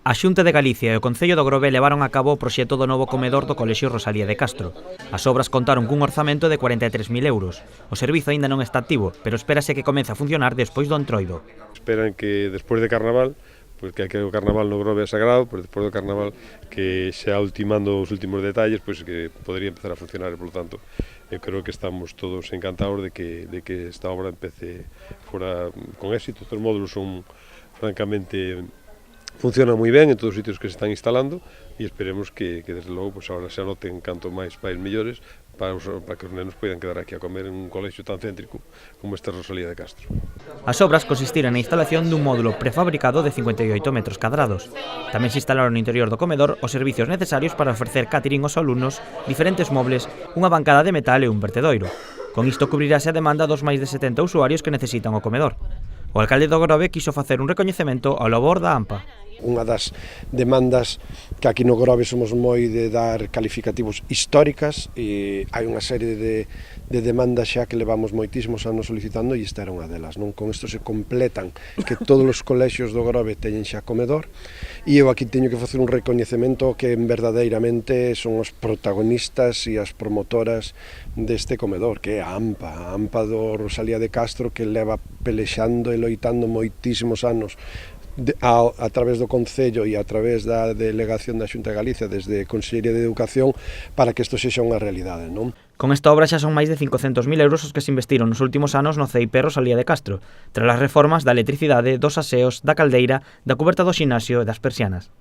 A Xunta de Galicia e o Concello do Grove levaron a cabo o proxecto do novo comedor do Colexio Rosalía de Castro. As obras contaron cun orzamento de 43.000 euros. O servizo aínda non está activo, pero espérase que comece a funcionar despois do Entroido. Esperan que despois de Carnaval, porque o Carnaval no Grove é sagrado, pero despois do Carnaval que xa ultimando os últimos detalles, pois que podría empezar a funcionar e, polo tanto, eu creo que estamos todos encantados de que esta obra empece fora con éxito. Estes módulos son, francamente, funcionan moi ben en todos os sitios que se están instalando e esperemos que desde logo, pues, ahora se anoten canto máis pais mellores para que os nenos poidan quedar aquí a comer en un colexio tan céntrico como esta Rosalía de Castro. As obras consistiran na instalación dun módulo prefabricado de 58 metros cadrados. Tamén se instalaron no interior do comedor os servicios necesarios para ofrecer catering aos alumnos, diferentes mobles, unha bancada de metal e un vertedoiro. Con isto cubrirase a demanda dos máis de 70 usuarios que necesitan o comedor. O alcalde do Grove quiso facer un recoñecemento ao labor da AMPA. Unha das demandas que aquí no Grove somos moi de dar calificativos históricas e hai unha serie de demandas xa que levamos moitísimos anos solicitando e esta era unha delas, non? Con isto se completan que todos os colexios do Grove teñen xa comedor e eu aquí teño que facer un recoñecemento que verdadeiramente son os protagonistas e as promotoras deste comedor, que é a AMPA do Rosalía de Castro, que leva pelexando e loitando moitísimos anos a través do Concello e a través da delegación da Xunta de Galicia desde Consellería de Educación para que isto sexa unha realidade, non? Con esta obra xa son máis de 500.000 euros os que se investiron nos últimos anos no CEIP Rosalía de Castro, tras as reformas da electricidade, dos aseos, da caldeira, da cuberta do xinasio e das persianas.